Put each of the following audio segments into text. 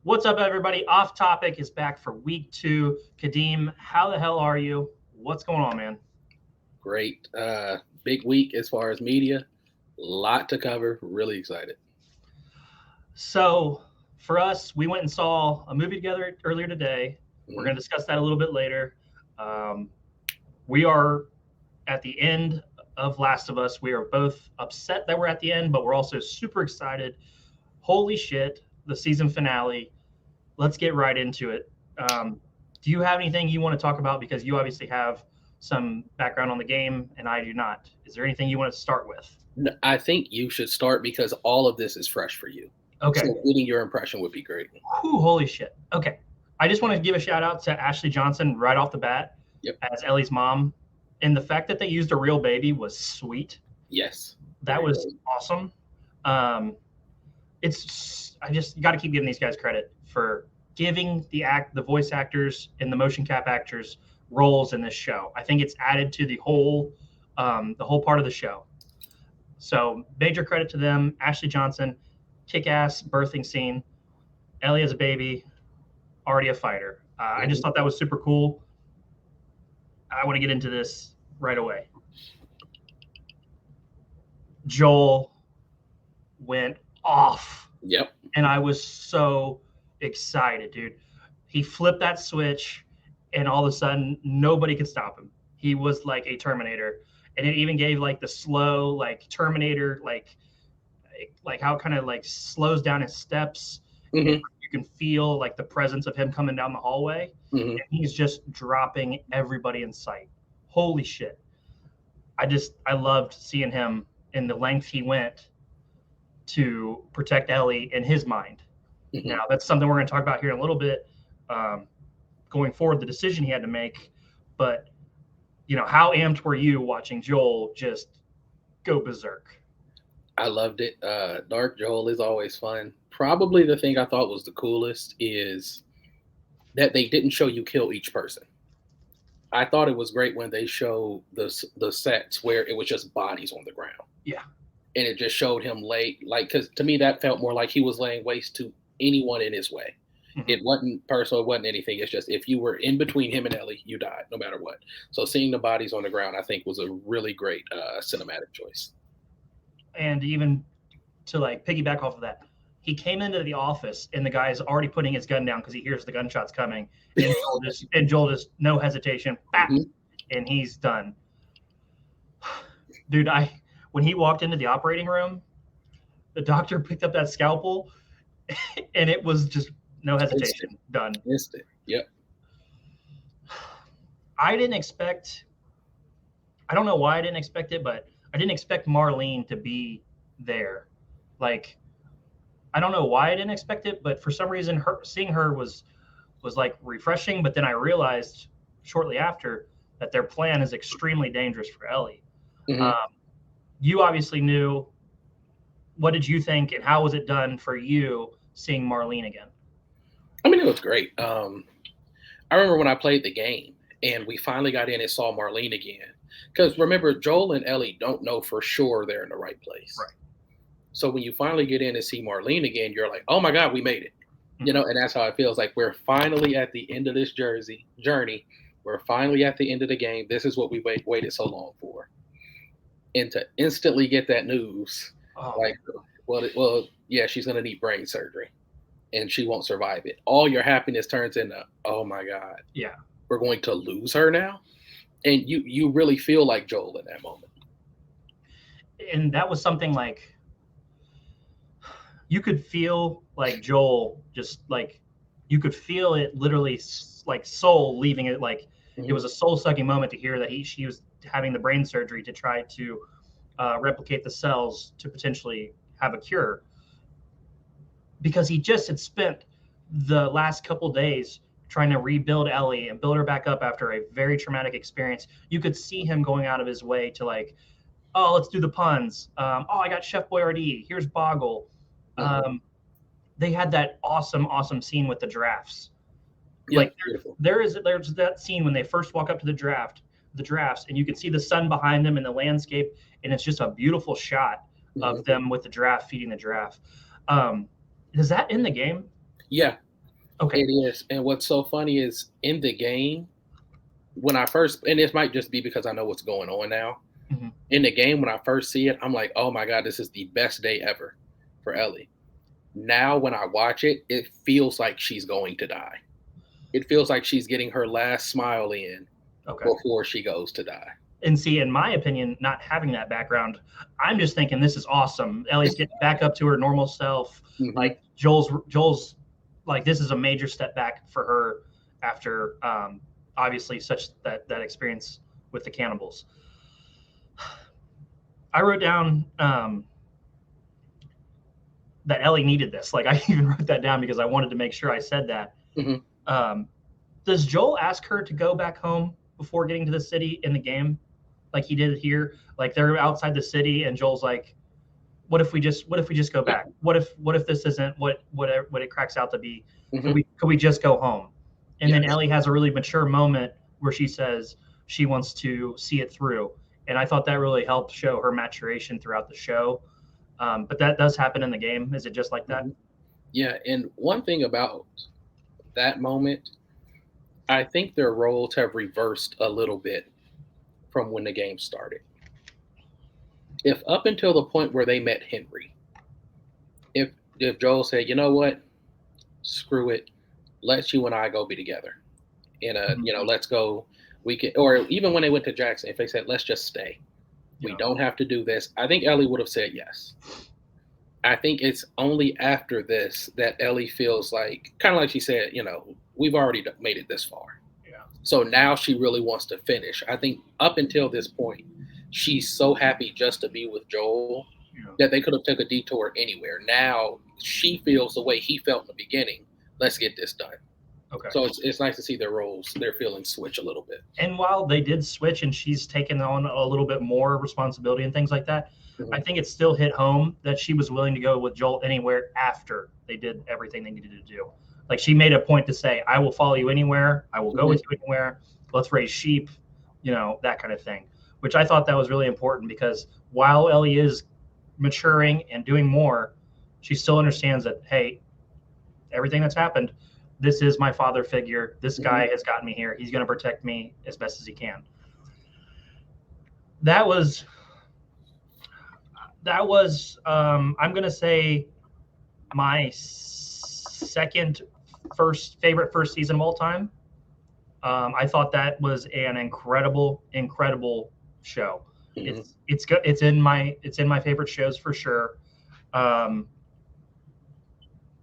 What's up, everybody? Off Topic is back for week 2. Kadeem, how the hell are you? What's going on, man? Great. Big week as far as media. Lot to cover. Really excited. So, for us, we went and saw a movie together earlier today. We're Mhm. going to discuss that a little bit later. Um, we are at the end of Last of Us. We are both upset that we're at the end, but we're also super excited. Holy shit, the season finale. Let's get right into it. Do you have anything you want to talk about? Because you obviously have some background on the game, and I do not. Is there anything you want to start with? I think you should start because all of this is fresh for you. Okay. So getting your impression would be great. Whew, holy shit. Okay. I just want to give a shout out to Ashley Johnson right off the bat Yep. as Ellie's mom. And the fact that they used a real baby was sweet. Yes. That Very was good. awesome. Um, I just got to keep giving these guys credit for giving the voice actors and the motion cap actors roles in this show. I think it's added to the whole part of the show. So major credit to them. Ashley Johnson, kick ass birthing scene. Ellie as a baby, already a fighter. I just Mhm. thought that was super cool. I want to get into this right away. Joel went off, Yep. and I was so excited, dude. He flipped that switch, and all of a sudden, nobody could stop him. He was like a Terminator, and it even gave like the slow, like Terminator, like how it kind of like slows down his steps, and hmm you can feel like the presence of him coming down the hallway, hmm and he's just dropping everybody in sight. Holy shit! I loved seeing him in the length he went to protect Ellie in his mind. hmm Now that's something we're going to talk about here in a little bit, um, going forward, the decision he had to make. But how amped were you watching Joel just go berserk? I loved it. Dark Joel is always fun. Probably the thing I thought was the coolest is that they didn't show you kill each person. I thought it was great when they showed the sets where it was just bodies on the ground. Yeah. And it just showed him lay like because to me that felt more like he was laying waste to anyone in his way. Hmm. It wasn't personal, it wasn't anything. It's just if you were in between him and Ellie, you died no matter what. So seeing the bodies on the ground, I think, was a really great cinematic choice. And even to like piggyback off of that, he came into the office and the guy's already putting his gun down because he hears the gunshots coming, and Joel just no hesitation, bap, hmm and he's done. Dude, I when he walked into the operating room, the doctor picked up that scalpel, and it was just no Instant, hesitation, done. instant. Yep. I didn't expect. I don't know why I didn't expect it, but I didn't expect Marlene to be there. Like, I don't know why I didn't expect it, but for some reason, seeing her was like refreshing. But then I realized shortly after that their plan is extremely dangerous for Ellie. hmm Um, you obviously knew. What did you think, and how was it done for you seeing Marlene again? I mean, it was great. I remember when I played the game and we finally got in and saw Marlene again. Because remember, Joel and Ellie don't know for sure they're in the right place. Right. So when you finally get in and see Marlene again, you're like, oh my God, we made it. Mhm. And that's how it feels like we're finally at the end of this journey. We're finally at the end of the game. This is what we waited so long for. And to instantly get that news, Oh like, man. well, yeah, she's going to need brain surgery and she won't survive it. All your happiness turns into, oh my God, Yeah. we're going to lose her now. And you really feel like Joel in that moment. And that was something like you could feel like Joel just like you could feel it literally like soul leaving it, like it hmm was a soul sucking moment to hear that she was having the brain surgery to try to replicate the cells to potentially have a cure, because he just had spent the last couple days trying to rebuild Ellie and build her back up after a very traumatic experience. You could see him going out of his way to like, oh, let's do the puns. Oh, I got Chef Boyardee. Here's Boggle. uh Um, they had that awesome, awesome scene with the drafts. Yep, Like beautiful. there's that scene when they first walk up to the drafts, and you can see the sun behind them in the landscape, and it's just a beautiful shot hmm of them with the draft feeding the draft. Um, is that in the game? Yeah, Okay. It is. And what's so funny is in the game, when I first, and this might just be because I know what's going on now. Hmm. In the game, when I first see it, I'm like, oh my God, this is the best day ever for Ellie. Now, when I watch it, it feels like she's going to die. It feels like she's getting her last smile in Okay. before she goes to die. And see, in my opinion, not having that background, I'm just thinking this is awesome. Ellie's getting back up to her normal self. Hmm. Like Joel's like this is a major step back for her after obviously such that experience with the cannibals. I wrote down that Ellie needed this. Like I even wrote that down because I wanted to make sure I said that. Hmm. Um, does Joel ask her to go back home before getting to the city in the game, like he did here? Like they're outside the city, and Joel's like, what if we just go back? What if this isn't what it cracks out to be? Hmm. Could we just go home?" And then Yes. Ellie has a really mature moment where she says she wants to see it through, and I thought that really helped show her maturation throughout the show. But that does happen in the game. Is it just like that? Hmm. Yeah. And one thing about that moment, I think their roles have reversed a little bit from when the game started. If up until the point where they met Henry, if Joel said, you know what, screw it, let you and I go be together, Mhm. let's go, we can, or even when they went to Jackson, if they said, let's just stay, we Yeah. don't have to do this, I think Ellie would have said yes. I think it's only after this that Ellie feels like, kind of like she said, we've already made it this far. Yeah. So now she really wants to finish. I think up until this point, she's so happy just to be with Joel Yeah. that they could have took a detour anywhere. Now she feels the way he felt in the beginning. Let's get this done. Okay. So it's nice to see their roles, their feelings switch a little bit. And while they did switch and she's taken on a little bit more responsibility and things like that, I Mhm. think it still hit home that she was willing to go with Joel anywhere after they did everything they needed to do. Like she made a point to say, I will follow you anywhere. I will go Mhm. with you anywhere. Let's raise sheep, that kind of thing, which I thought that was really important because while Ellie is maturing and doing more, she still understands that, hey, everything that's happened, this is my father figure. This Mhm. guy has gotten me here. He's going to protect me as best as he can. That was I'm going to say my second first favorite first season of all time. I thought that was an incredible show. Mhm. It's good. It's in my favorite shows for sure. Um,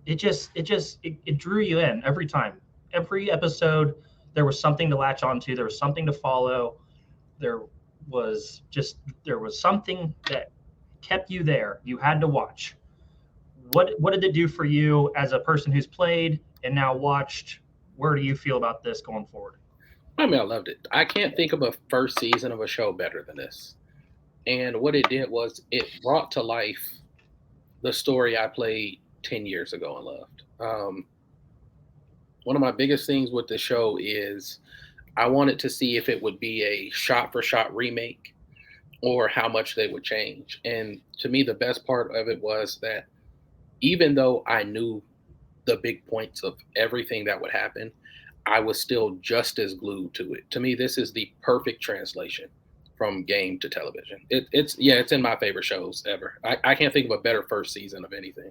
it drew you in every time. Every episode, there was something to latch onto. There was something to follow. There there was something that kept you there. You had to watch. What did it do for you as a person who's played and now watched? Where do you feel about this going forward? I mean, I loved it. I can't think of a first season of a show better than this. And what it did was it brought to life the story I played 10 years ago and loved. One of my biggest things with the show is I wanted to see if it would be a shot for shot remake or how much they would change. And to me, the best part of it was that even though I knew the big points of everything that would happen, I was still just as glued to it. To me, this is the perfect translation from game to television. It's in my favorite shows ever. I can't think of a better first season of anything.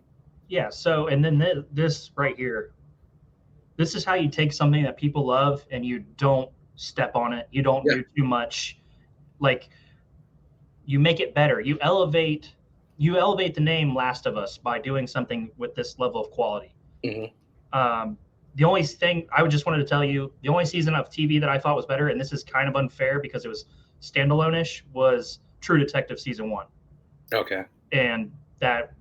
Yeah. So, and then this right here, this is how you take something that people love and you don't step on it. You don't Yeah. do too much. Like you make it better. You elevate the name Last of Us by doing something with this level of quality. Hmm. Um, the only thing I would just wanted to tell you, the only season of TV that I thought was better, and this is kind of unfair because it was standalone-ish, was True Detective season 1, Okay. and that's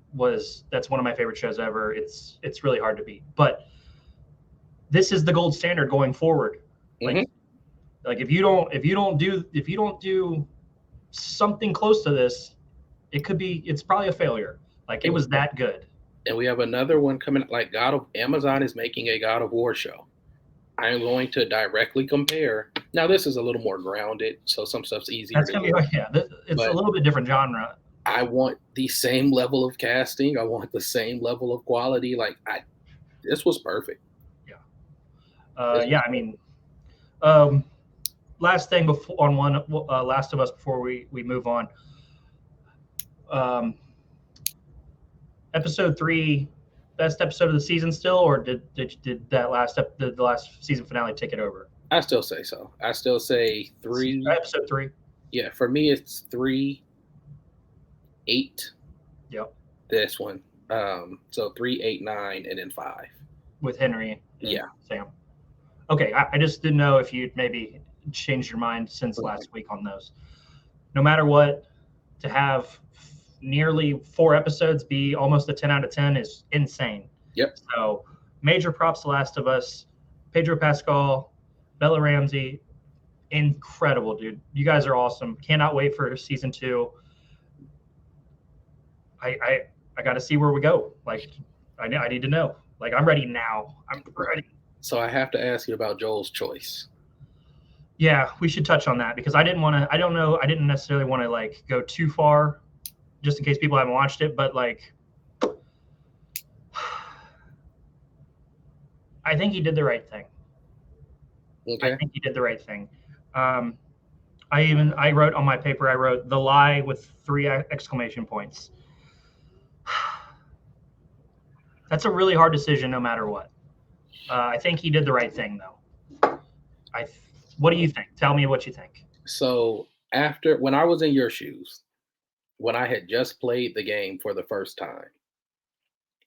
one of my favorite shows ever. It's really hard to beat, but this is the gold standard going forward. Like Hmm. like if you don't do something close to this, it's probably a failure. Like it And, was that good. and we have another one coming. Like Amazon is making a God of War show. I am going to directly compare. Now this is a little more grounded, so some stuff's easier That's to gonna be get. yeah. It's a But little bit different genre. I want the same level of casting. I want the same level of quality. This was perfect. Yeah. Yeah, I mean, um, last thing before on one Last of Us before we move on. Um, Episode 3, best episode of the season still, or did that did the last season finale take it over? I still say so. I still say 3. Episode 3. Yeah, for me it's 3, 8. Yep. This one. So 3, 8, 9, and then 5. With Henry and Yeah. Sam. Okay, I just didn't know if you'd maybe changed your mind since last week on those. No matter what, to have nearly 4 episodes be almost a 10 out of 10 is insane. Yep. So major props to Last of Us, Pedro Pascal, Bella Ramsey, incredible, dude. You guys are awesome. Cannot wait for season 2. I got to see where we go. Like, I need to know. Like, I'm ready now. I'm ready. So I have to ask you about Joel's choice. Yeah, we should touch on that because I didn't want to. I don't know. I didn't necessarily want to like go too far, just in case people haven't watched it. But like, I think he did the right thing. Okay. I think he did the right thing. I wrote on my paper. I wrote the lie with 3 exclamation points. That's a really hard decision, no matter what. I think he did the right thing, though. What do you think? Tell me what you think. So when I was in your shoes, when I had just played the game for the first time,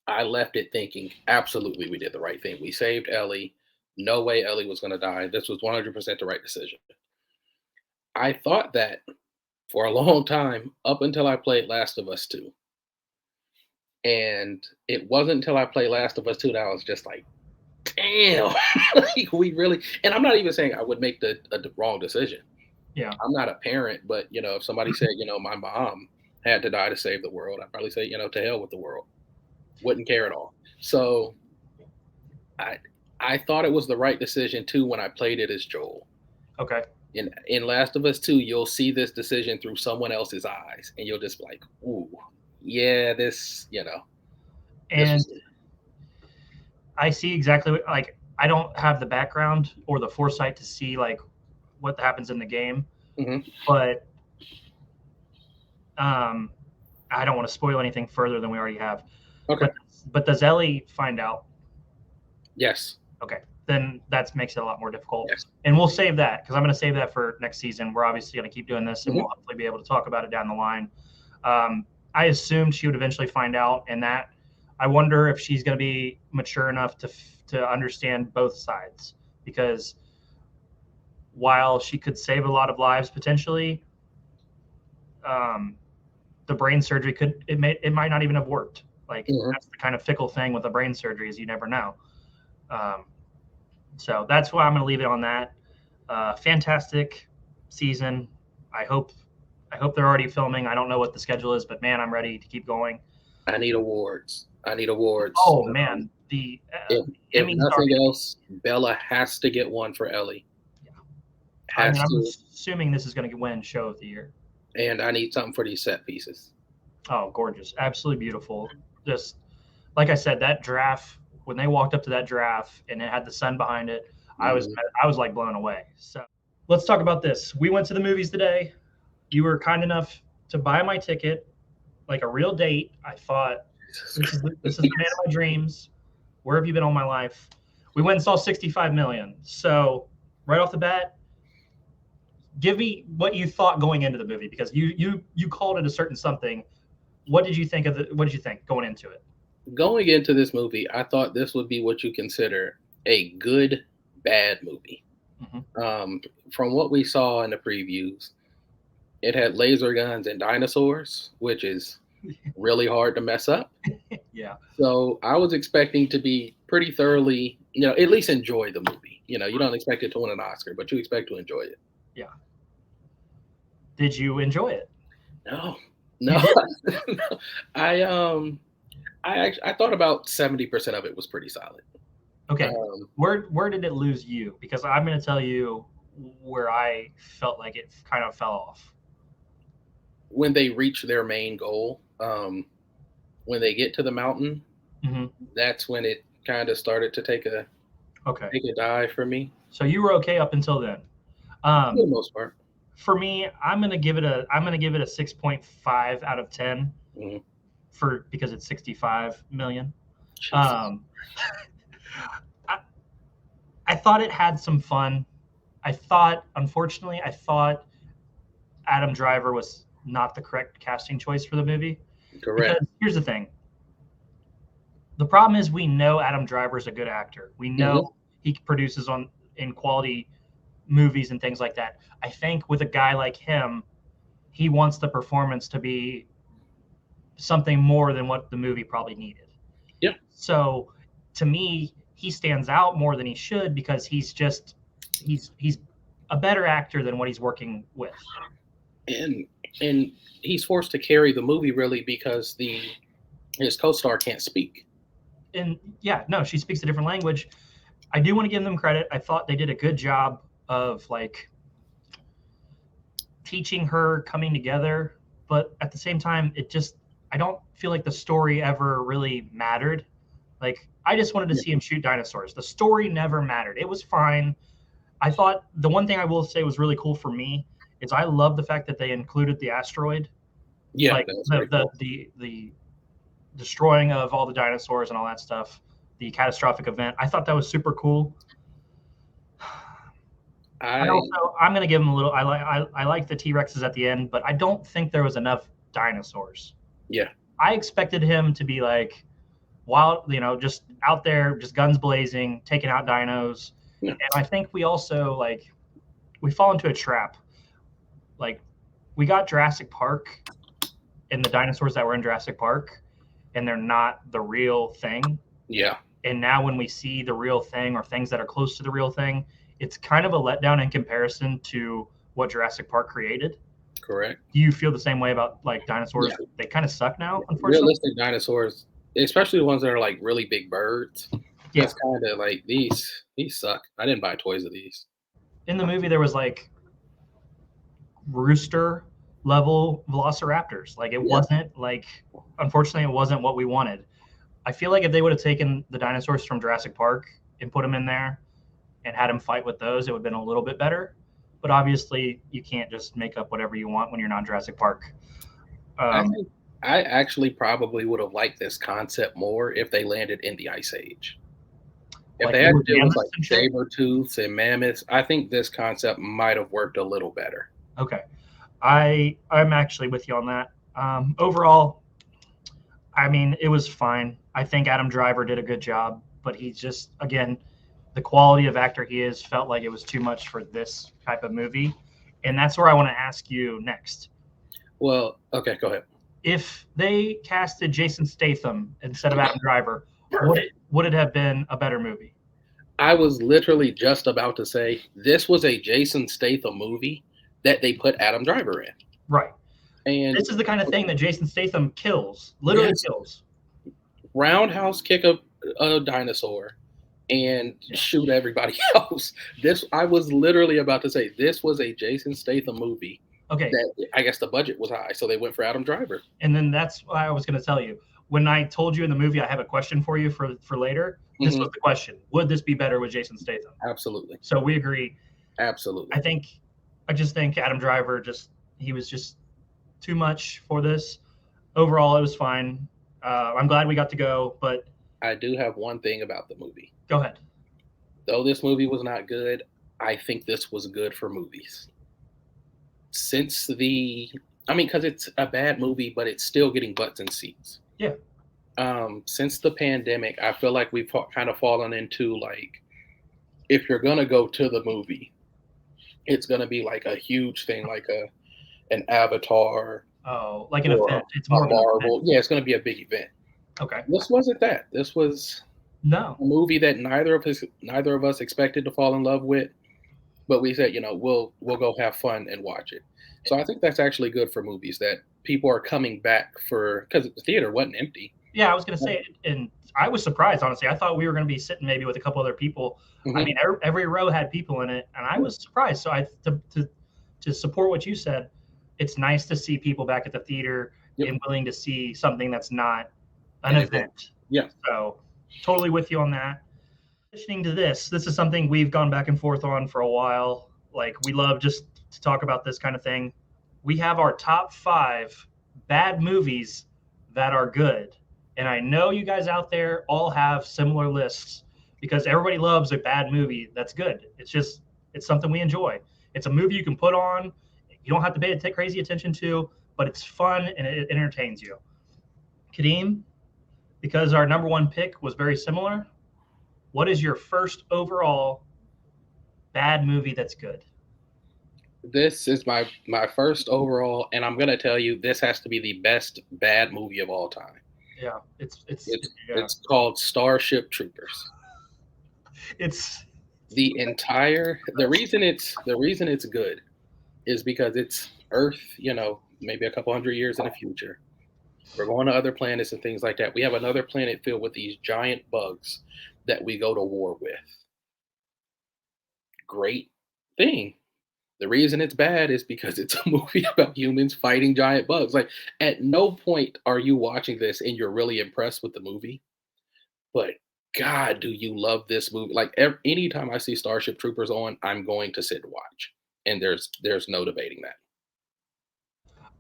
I left it thinking, absolutely, we did the right thing. We saved Ellie. No way Ellie was going to die. This was 100% the right decision. I thought that for a long time, up until I played Last of Us 2. And it wasn't until I played Last of Us 2 that I was just like, damn, like we really, and I'm not even saying I would make the wrong decision. Yeah. I'm not a parent, but if somebody said, my mom had to die to save the world, I'd probably say, to hell with the world. Wouldn't care at all. So I thought it was the right decision too when I played it as Joel. Okay. In Last of Us 2, you'll see this decision through someone else's eyes, and you'll just be like, ooh, yeah, this, And I see exactly what, like, I don't have the background or the foresight to see like what happens in the game, but I don't want to spoil anything further than we already have. Okay. But does Ellie find out? Yes. Okay. Then that makes it a lot more difficult. Yes. And we'll save that because I'm going to save that for next season. We're obviously going to keep doing this, and we'll hopefully be able to talk about it down the line. I assumed she would eventually find out, and that I wonder if she's going to be mature enough to understand both sides, because while she could save a lot of lives potentially, the brain surgery it might not even have worked. Like that's the kind of fickle thing with the brain surgery, is you never know. So that's why I'm going to leave it on that. Fantastic season. I hope they're already filming. I don't know what the schedule is, but man, I'm ready to keep going. I need awards. Oh man, if nothing else, Bella has to get one for Ellie. Yeah, I'm assuming this is going to win Show of the Year. And I need something for these set pieces. Oh, gorgeous! Absolutely beautiful. Just like I said, that giraffe, when they walked up to that giraffe and it had the sun behind it, I was like blown away. So let's talk about this. We went to the movies today. You were kind enough to buy my ticket, like a real date. I thought, this is the man of my dreams. Where have you been all my life? We went and saw 65 million. So right off the bat, give me what you thought going into the movie, because you called it a certain something. What did you think going into it? Going into this movie, I thought this would be what you consider a good, bad movie. From what we saw in the previews, it had laser guns and dinosaurs, which is really hard to mess up. Yeah. So I was expecting to be pretty thoroughly, at least enjoy the movie. You don't expect it to win an Oscar, but you expect to enjoy it. Yeah. Did you enjoy it? No. I thought about 70% of it was pretty solid. Okay. Where did it lose you? Because I'm going to tell you where I felt like it kind of fell off. When they reach their main goal, when they get to the mountain, that's when it kind of started to take a Okay. take a dive for me. So you were okay up until then. For the most part. For me, I'm gonna give it a 6.5 out of 10 Mhm. because it's 65 million. Jesus. Um, I, I thought it had some fun. Unfortunately, I thought Adam Driver was not the correct casting choice for the movie. Because Correct. here's the thing: the problem is we know Adam Driver is a good actor. We know Hmm. he produces in quality movies and things like that. I think with a guy like him, he wants the performance to be something more than what the movie probably needed. Yeah. So to me, he stands out more than he should because he's a better actor than what he's working with. And and he's forced to carry the movie really because the his co-star can't speak. And yeah, no, she speaks a different language. I do want to give them credit. I thought they did a good job of like teaching her coming together, but at the same time, I don't feel like the story ever really mattered. Like I just wanted to Yeah. see him shoot dinosaurs. The story never mattered. It was fine. I thought the one thing I will say was really cool for me is I love the fact that they included the asteroid, Yeah, like that's the very the cool. the the destroying of all the dinosaurs and all that stuff, the catastrophic event. I thought that was super cool. I I'm gonna give them a little. I like the T Rexes at the end, but I don't think there was enough dinosaurs. Yeah. I expected him to be like wild, just out there, just guns blazing, taking out dinos. Yeah. And I think we also we fall into a trap. Like we got Jurassic Park and the dinosaurs that were in Jurassic Park, and they're not the real thing. Yeah. And now when we see the real thing or things that are close to the real thing, it's kind of a letdown in comparison to what Jurassic Park created. Correct. Do you feel the same way about like Yeah. dinosaurs? They kind of suck now, unfortunately. Realistic dinosaurs, especially the ones that are like really big birds, Yeah. just kind of like these suck. I didn't buy toys of these. In the movie, there was like rooster level velociraptors. Like it Yeah. wasn't like, unfortunately, it wasn't what we wanted. I feel like if they would have taken the dinosaurs from Jurassic Park and put them in there and had them fight with those, it would have been a little bit better. But obviously, you can't just make up whatever you want when you're not Jurassic Park. I Um, think I actually probably would have liked this concept more if they landed in the Ice Age. If like they there had to was deal with mammoths like and shit. saber tooths and mammoths, I think this concept might have worked a little better. Okay, I'm actually with you on that. Overall, I mean, it was fine. I think Adam Driver did a good job, but he's just again the quality of actor he is felt like it was too much for this type of movie, and that's where I want to ask you next. Well, okay, go ahead. If they casted Jason Statham instead of Adam Driver, would it have been a better movie? I was literally just about to say this was a Jason Statham movie that they put Adam Driver in. Right. And This is the kind of thing that Jason Statham kills, literally yes, kills. roundhouse kick a dinosaur and Yeah. shoot everybody else. This I was literally about to say this was a Jason Statham movie Okay. that I guess the budget was high, so they went for Adam Driver. And then that's what I was going to tell you. When I told you in the movie I have a question for you for later, this was Hmm. the question. Would this be better with Jason Statham? Absolutely. So we agree. Absolutely. I just think Adam Driver he was just too much for this. Overall, it was fine. I'm glad we got to go, but I do have one thing about the movie. go ahead. Though this movie was not good, I think this was good for movies. Since because it's a bad movie, but it's still getting butts in seats. Yeah. Since the pandemic, I feel like we've kind of fallen into like, if you're gonna go to the movie, it's gonna be like a huge thing, like an Avatar Oh, like an or event. It's a more of an event. Marvel. Yeah, it's gonna be a big event. Okay. This wasn't that. This was No. a movie that neither of us expected to fall in love with, but we said, we'll go have fun and watch it. So I think that's actually good for movies that people are coming back for because the theater wasn't empty. Yeah, I was going to say, and I was surprised, honestly. I thought we were going to be sitting maybe with a couple other people. I Hmm. mean, every row had people in it, and I was surprised. So to support what you said, it's nice to see people back at the theater Yep. and willing to see something that's not an An event. event. Yeah. So totally with you on that. Listening to this is something we've gone back and forth on for a while. Like, we love just to talk about this kind of thing. We have our top 5 bad movies that are good. And I know you guys out there all have similar lists because everybody loves a bad movie that's good. It's something we enjoy. It's a movie you can put on. You don't have to pay crazy attention to, but it's fun and it entertains you. Kadeem, because our number one pick was very similar, what is your first overall bad movie that's good? This is my first overall, and I'm gonna tell you this has to be the best bad movie of all time. Yeah, yeah. It's called Starship Troopers. It's The reason it's good is because it's Earth, maybe a couple hundred years in the future. We're going to other planets and things like that. We have another planet filled with these giant bugs that we go to war with. Great thing. The reason it's bad is because it's a movie about humans fighting giant bugs. Like, at no point are you watching this and you're really impressed with the movie. But God, do you love this movie? Like, anytime I see Starship Troopers on, I'm going to sit and watch. And there's no debating that.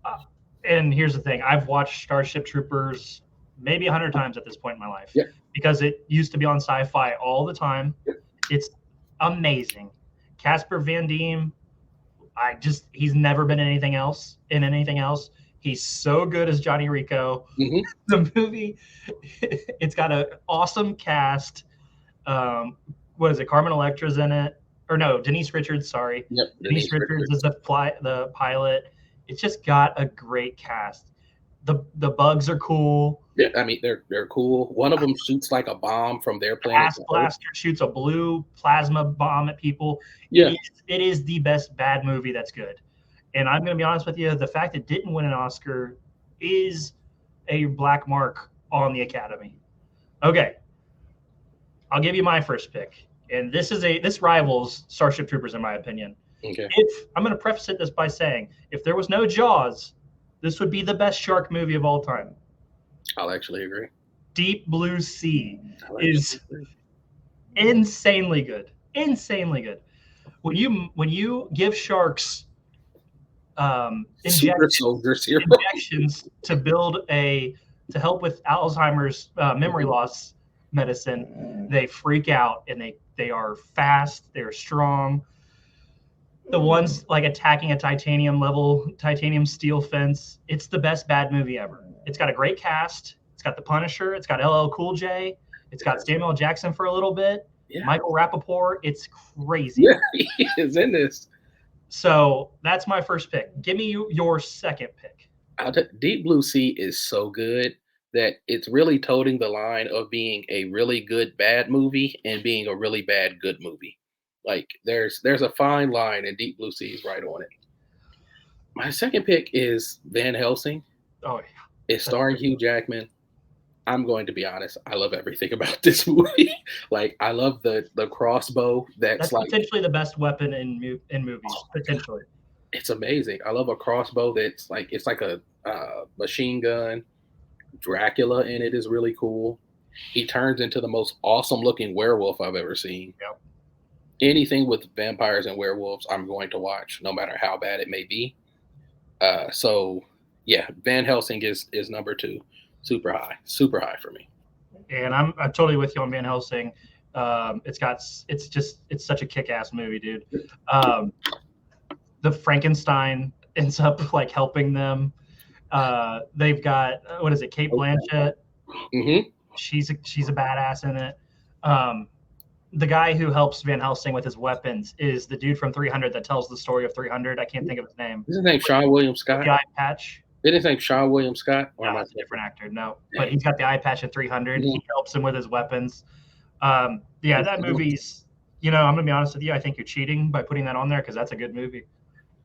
uh, and here's the thing: I've watched Starship Troopers maybe 100 times at this point in my life Yeah. because it used to be on Sci-Fi all the time. It's amazing. Casper Van Diem, he's never been in anything else. He's so good as Johnny Rico. Mhm. The movie, it's got an awesome cast. What is it? Carmen Electra's in it, or no, Denise Richards. Sorry, Yep. Denise Richards is the pilot. It's just got a great cast. The bugs are cool. Yeah, I mean they're cool. One of them shoots like a bomb from their planet Blast to Earth. Blaster shoots a blue plasma bomb at people. Yeah, It is the best bad movie that's good. And I'm going to be honest with you, the fact it didn't win an Oscar is a black mark on the Academy. Okay, I'll give you my first pick, and this rivals Starship Troopers in my opinion. okay. If I'm going to preface this by saying, if there was no Jaws, this would be the best shark movie of all time. I'll actually agree. Deep Blue Sea I'll actually is agree. insanely good. Insanely good. When you give sharks Super soldiers here. injections to help with Alzheimer's memory loss medicine, they freak out and they are fast, they're strong. The ones like attacking a titanium steel fence, it's the best bad movie ever. It's got a great cast. It's got the Punisher. It's got LL Cool J. It's got Samuel Jackson for a little bit. Yeah. Michael Rappaport. It's crazy. Yeah, he is in this. So that's my first pick. Give me your second pick. Deep Blue Sea is so good that it's really toting the line of being a really good bad movie and being a really bad good movie. Like there's a fine line, and Deep Blue Sea is right on it. My second pick is Van Helsing. Oh yeah. It's starring Hugh Jackman. I'm going to be honest. I love everything about this movie. Like I love the crossbow. That's like potentially the best weapon in movies. Potentially. It's amazing. I love a crossbow it's like a machine gun. Dracula in it is really cool. He turns into the most awesome looking werewolf I've ever seen. Yep. Anything with vampires and werewolves, I'm going to watch, no matter how bad it may be. So yeah, Van Helsing is number 2, super high for me. And I'm totally with you on Van Helsing. It's such a kick-ass movie, dude. The Frankenstein ends up like helping them. They've got what is it, Kate Blanchett? Mm-hmm. She's a badass in it. The guy who helps Van Helsing with his weapons is the dude from 300 that tells the story of 300. I can't think of his name. Is his name Sean William Scott? The eye patch. Is his name Sean William Scott? No, it's a different actor. No, but he's got the eye patch in 300. Mm-hmm. He helps him with his weapons. Yeah, that movie's. I'm gonna be honest with you. I think you're cheating by putting that on there because that's a good movie.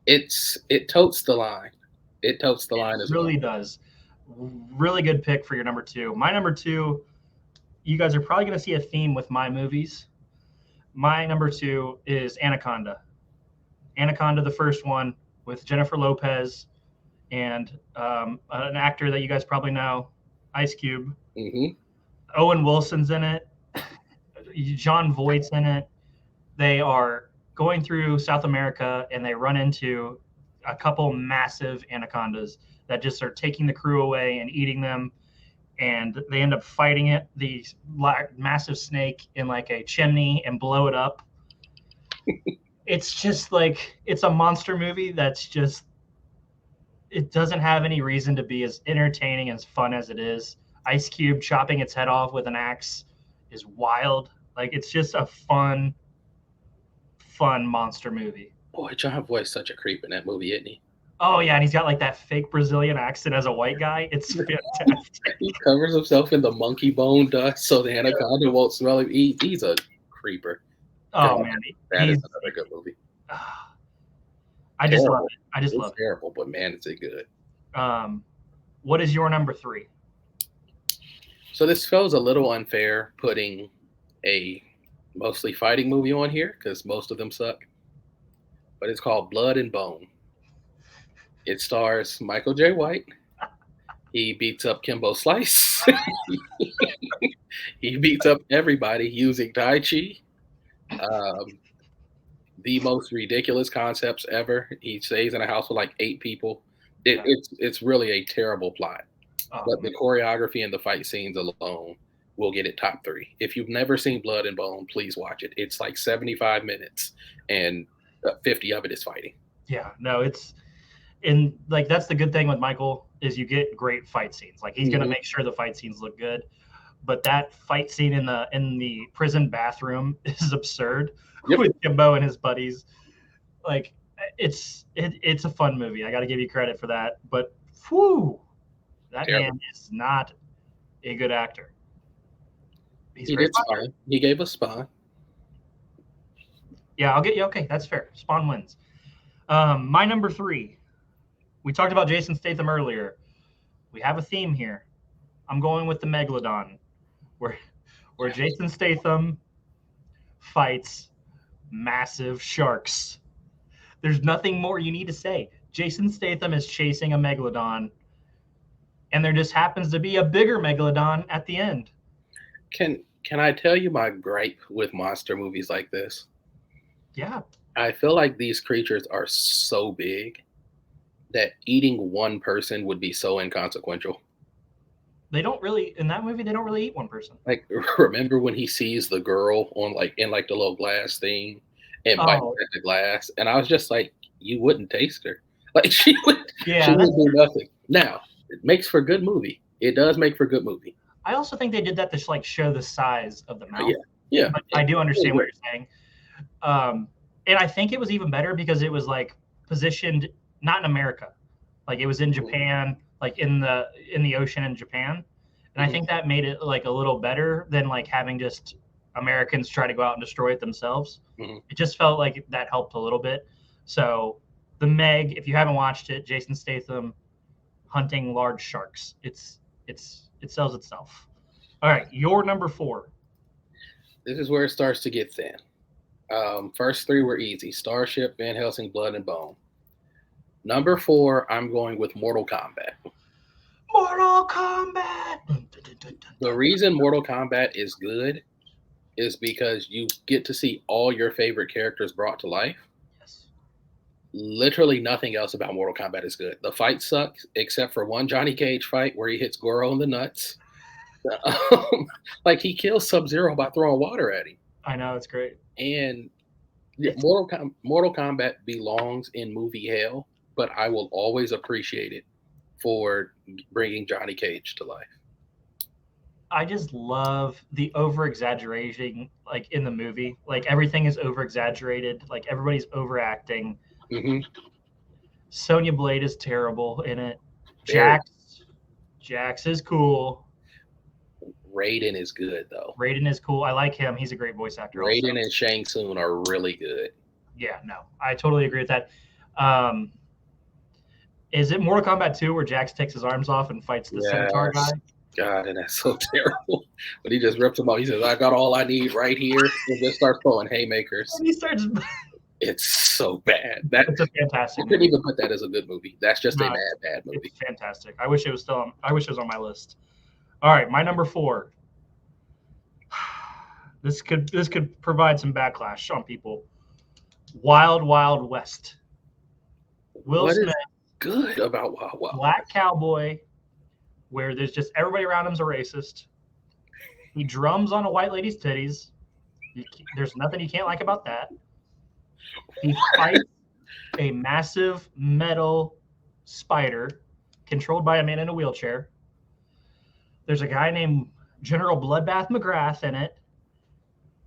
It totes the line. It totes the line as well. It really does. Really good pick for your number 2. My number 2. You guys are probably gonna see a theme with my movies. My number 2 is Anaconda. Anaconda, the first one with Jennifer Lopez and an actor that you guys probably know, Ice Cube. Mm-hmm. Owen Wilson's in it. John Voight's in it. They are going through South America and they run into a couple massive anacondas that just are taking the crew away and eating them. And they end up fighting the massive snake in like a chimney and blow it up. It's just like, it's a monster movie that's just, it doesn't have any reason to be as entertaining, as fun as it is. Ice Cube chopping its head off with an axe is wild. Like, it's just a fun monster movie. Boy, John Voight's such a creep in that movie, isn't he? Oh yeah, and he's got like that fake Brazilian accent as a white guy. It's fantastic. He covers himself in the monkey bone dust so the anaconda won't smell him. He's a creeper. Oh man, that is another good movie. I just love it. I just love it. Terrible, but man, is it good. What is your number 3? So this feels a little unfair putting a mostly fighting movie on here because most of them suck. But it's called Blood and Bone. It stars Michael J. White. He beats up Kimbo Slice. He beats up everybody using Tai Chi. The most ridiculous concepts ever. He stays in a house with like 8 people. It's really a terrible plot. But the choreography and the fight scenes alone will get it top 3. If you've never seen Blood and Bone, please watch it. It's like 75 minutes and 50 of it is fighting. Yeah, no, and like that's the good thing with Michael is you get great fight scenes. Like he's gonna make sure the fight scenes look good. But that fight scene in the prison bathroom is absurd with Kimbo and his buddies. Like it's a fun movie. I got to give you credit for that. But whew, that man is not a good actor. He did Spawn. He gave us Spawn. Yeah, I'll get you. Okay, that's fair. Spawn wins. My number 3. We talked about Jason Statham earlier. We have a theme here. I'm going with the Megalodon, where Jason Statham fights massive sharks. There's nothing more you need to say. Jason Statham is chasing a Megalodon, and there just happens to be a bigger Megalodon at the end. Can I tell you my gripe with monster movies like this? Yeah. I feel like these creatures are so big that eating one person would be so inconsequential. They don't really, in that movie, they don't really eat one person. Like, remember when he sees the girl in the little glass thing and bites at the glass? And I was just like, you wouldn't taste her. Like, she would do nothing. Now, it makes for a good movie. It does make for a good movie. I also think they did that to like show the size of the mouth. Yeah. But I do understand what you're saying. And I think it was even better because it was like positioned not in America, like it was in Japan, like in the ocean in Japan, and I think that made it like a little better than like having just Americans try to go out and destroy it themselves. It just felt like that helped a little bit. So the Meg, if you haven't watched it, Jason Statham hunting large sharks, it sells itself. All right, your number 4. This is where it starts to get thin. First 3 were easy: Starship, Van Helsing, Blood and Bone. Number 4, I'm going with Mortal Kombat. Mortal Kombat! The reason Mortal Kombat is good is because you get to see all your favorite characters brought to life. Yes. Literally nothing else about Mortal Kombat is good. The fight sucks, except for one Johnny Cage fight where he hits Goro in the nuts. Like he kills Sub-Zero by throwing water at him. I know, it's great. And Mortal Kombat belongs in movie hell, but I will always appreciate it for bringing Johnny Cage to life. I just love the over-exaggerating, like in the movie. Like everything is over-exaggerated. Like everybody's overacting. Sonya Blade is terrible in it. Jax is cool. Raiden is good though. Raiden is cool. I like him. He's a great voice actor. Raiden also. And Shang Tsung are really good. Yeah, no, I totally agree with that. Is it Mortal Kombat 2 where Jax takes his arms off and fights the Centaur guy? God, and that's so terrible. But he just rips them off. He says, "I got all I need right here," and just starts throwing haymakers. And he starts. It's so bad. It's a fantastic. I couldn't even put that as a good movie. That's just a bad movie. It's fantastic. I wish it was on my list. All right, my number 4. This could provide some backlash on people. Wild Wild West. Will What Smith, is good about Wild Wild? black cowboy, where there's just everybody around him's a racist. He drums on a white lady's titties. There's nothing you can't like about that. He fights a massive metal spider controlled by a man in a wheelchair. There's a guy named General Bloodbath McGrath in it.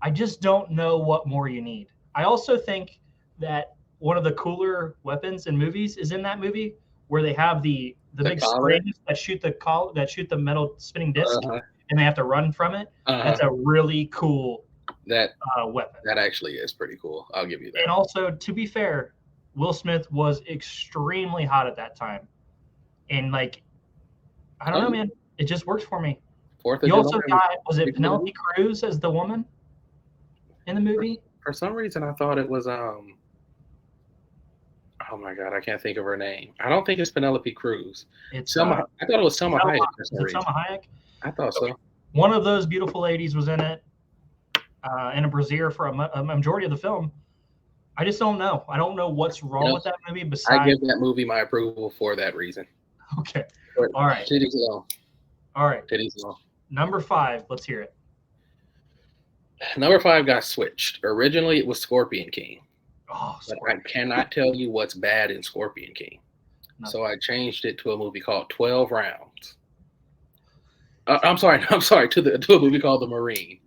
I just don't know what more you need. I also think that one of the cooler weapons in movies is in that movie where they have the big collar? springs that shoot the metal spinning disc, Uh-huh. and they have to run from it. That's a really cool That weapon. that actually is pretty cool. I'll give you that. And also, to be fair, Will Smith was extremely hot at that time, and like, I don't know, man, it just works for me. Fourth of You also July. got, was it Penelope Cruz as the woman in the movie? For some reason, I thought it was oh my god, I can't think of her name. I don't think it's Penelope Cruz. It's Selma. I thought it was Selma Hayek for some is it reason. Selma Hayek? I thought so. One of those beautiful ladies was in it, in a brassiere for a majority of the film. I just don't know. I don't know what's wrong with that movie. I Besides, give that movie my approval for that reason. okay, But all right, titties alone. all right. Titties alone. Number 5. Let's hear it. Number 5 got switched. Originally, it was Scorpion King. Oh, But I cannot tell you what's bad in Scorpion King. Nothing. So I changed it to a movie called 12 Rounds. I'm sorry, to a movie called The Marine.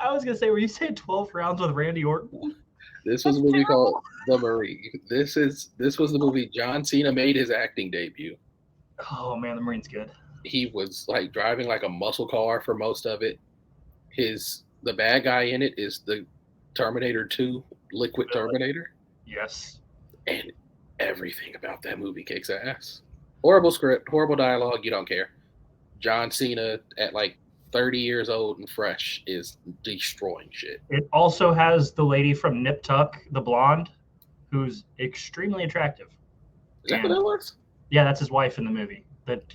I was gonna say, were you saying 12 Rounds with Randy Orton? This was a movie called The Marine. This was the movie John Cena made his acting debut. Oh man, The Marine's good. He was like driving like a muscle car for most of it. The bad guy in it is the Terminator 2, Liquid Terminator. Yes. And everything about that movie kicks ass. Horrible script, horrible dialogue, you don't care. John Cena at like 30 years old and fresh is destroying shit. It also has the lady from Nip Tuck, the blonde, who's extremely attractive. Is that what that was? Yeah, that's his wife in the movie.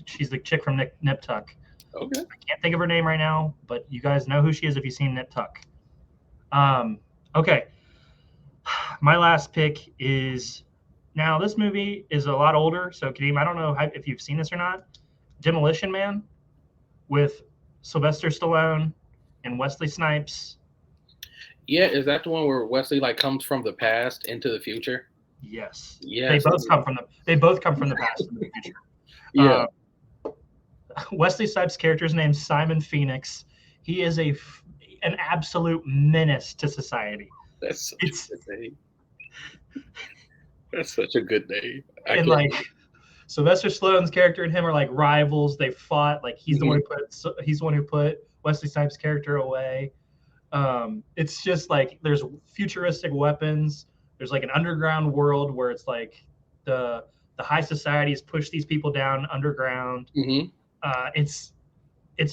She's the chick from Nip Tuck. Okay. I can't think of her name right now, but you guys know who she is if you've seen Nip Tuck. Okay. My last pick is, now this movie is a lot older, so Kadeem, I don't know if you've seen this or not. Demolition Man with Sylvester Stallone and Wesley Snipes. Yeah, is that the one where Wesley like comes from the past into the future? Yes. Yes. They both come from the past and the future. Yeah. Wesley Snipes' character's named Simon Phoenix. He is an absolute menace to society. That's such a good name. That's such a good name. And like Sylvester Stallone's character and him are like rivals. They fought. Like he's the one who put Wesley Snipes' character away. It's just like there's futuristic weapons. There's like an underground world where it's like the high society has pushed these people down underground. It's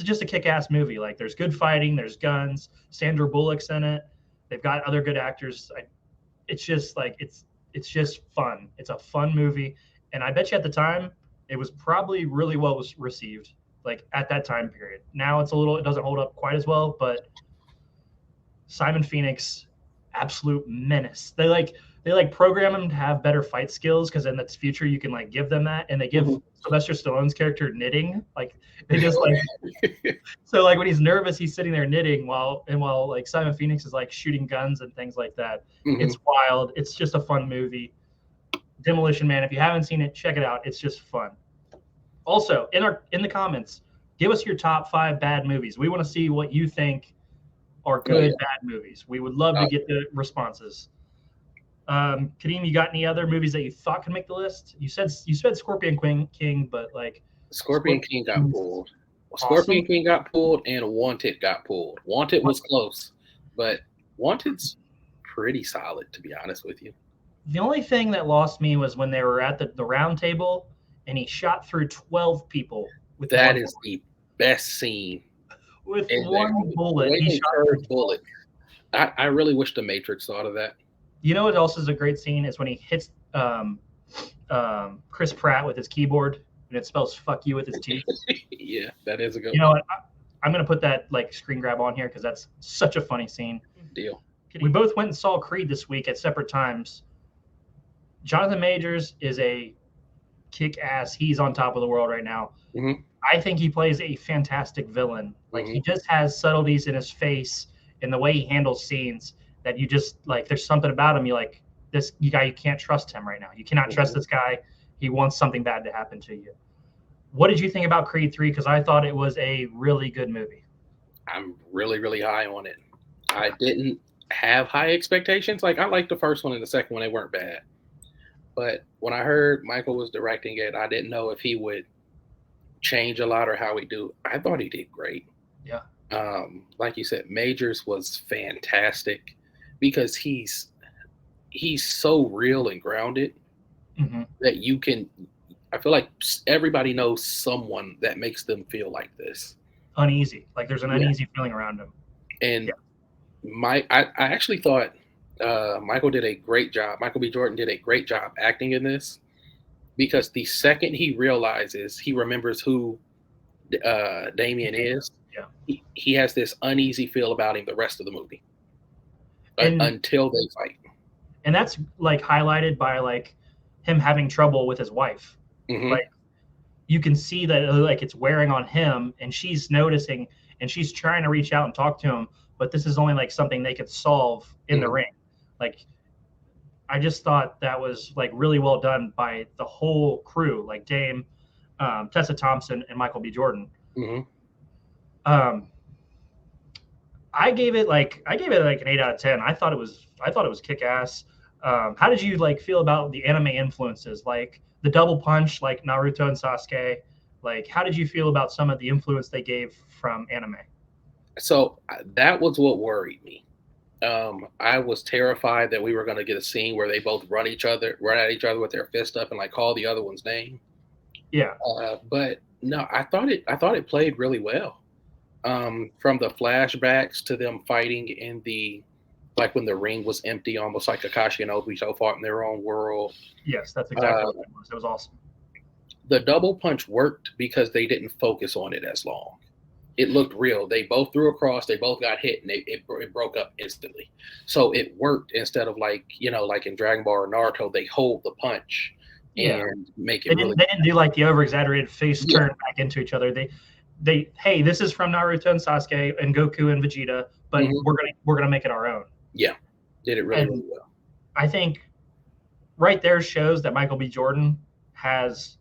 just a kick-ass movie. Like there's good fighting, there's guns. Sandra Bullock's in it. They've got other good actors. It's just like it's just fun. It's a fun movie, and I bet you at the time it was probably really well received. Like at that time period. Now it doesn't hold up quite as well, but Simon Phoenix, absolute menace. They program him to have better fight skills because in the future you can like give them that, and they give Sylvester Stallone's character knitting. Like they just like so like when he's nervous, he's sitting there knitting while like Simon Phoenix is like shooting guns and things like that. It's wild. It's just a fun movie. Demolition Man. If you haven't seen it, check it out. It's just fun. Also, in the comments, give us your top 5 bad movies. We want to see what you think are good bad movies. We would love to get the responses. Kadeem, you got any other movies that you thought could make the list? You said Scorpion King, but like Scorpion King got pulled. Awesome. Scorpion King got pulled and Wanted got pulled. Wanted was close, but Wanted's pretty solid, to be honest with you. The only thing that lost me was when they were at the round table and he shot through 12 people with that is the best scene. With one bullet. He shot through bullet. I really wish the Matrix thought of that. You know what else is a great scene is when he hits Chris Pratt with his keyboard and it spells "fuck you" with his teeth. Yeah, that is a good. You know what? I'm gonna put that like screen grab on here because that's such a funny scene. Deal. We both went and saw Creed this week at separate times. Jonathan Majors is a kick ass. He's on top of the world right now. Mm-hmm. I think he plays a fantastic villain. Like Mm-hmm. he just has subtleties in his face and the way he handles scenes that you just like. There's something about him. You like this guy. You can't trust him right now. You cannot trust this guy. He wants something bad to happen to you. What did you think about Creed 3? Because I thought it was a really good movie. I'm really, really high on it. I didn't have high expectations. Like I liked the first one and the second one; they weren't bad. But when I heard Michael was directing it, I didn't know if he would change a lot or how he do. I thought he did great. Yeah. Like you said, Majors was fantastic because he's so real and grounded that you can. I feel like everybody knows someone that makes them feel like this. Uneasy. Like there's an uneasy feeling around him. And I actually thought Michael did a great job. Michael B. Jordan did a great job acting in this because the second he realizes, he remembers who Damien is, he has this uneasy feel about him the rest of the movie until they fight. And that's like highlighted by like him having trouble with his wife. Mm-hmm. Like you can see that like it's wearing on him, and she's noticing, and she's trying to reach out and talk to him, but this is only like something they could solve in the ring. Like I just thought that was like really well done by the whole crew, like Dame, Tessa Thompson, and Michael B. Jordan. I gave it like an 8 out of 10. I thought it was kick ass. How did you like feel about the anime influences, like the double punch, like Naruto and Sasuke? Like, how did you feel about some of the influence they gave from anime? So that was what worried me. I was terrified that we were going to get a scene where they both run at each other with their fist up and like call the other one's name. Yeah. But no, I thought it played really well. From the flashbacks to them fighting in the, like when the ring was empty, almost like Kakashi and Obito fought in their own world. Yes, that's exactly what it was. It was awesome. The double punch worked because they didn't focus on it as long. It looked real. They both threw across, they both got hit, and it broke up instantly. So it worked instead of like in Dragon Ball or Naruto, they hold the punch and make it. They didn't do like the over exaggerated face turn back into each other. They hey, this is from Naruto and Sasuke and Goku and Vegeta, but we're gonna make it our own. Yeah, did it really well. I think right there shows that Michael B. Jordan has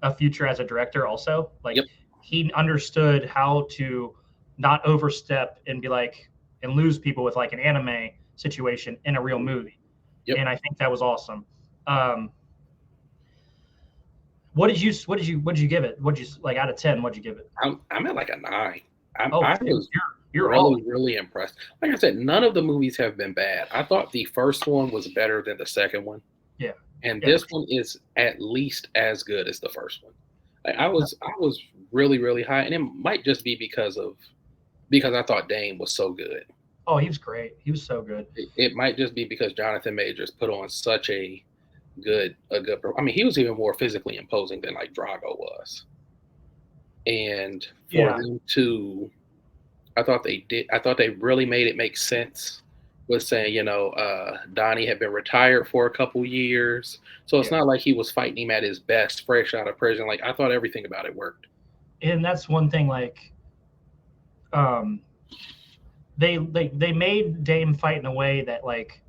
a future as a director also. Like he understood how to not overstep and be like and lose people with like an anime situation in a real movie. And I think that was awesome. What did you give it? What'd you like out of 10? What'd you give it? I'm at like a 9. You're really impressed. Like I said, none of the movies have been bad. I thought the first one was better than the second one. Yeah. And this one is at least as good as the first one. Like I was really, really high, and it might just be because I thought Dame was so good. Oh, he was great. He was so good. It might just be because Jonathan Majors put on such a good. I mean, he was even more physically imposing than like Drago was. And for them to, I thought they really made it make sense. With saying, Donnie had been retired for a couple years, so it's not like he was fighting him at his best, fresh out of prison. Like I thought everything about it worked. And that's one thing. Like, they made Dame fight in a way that like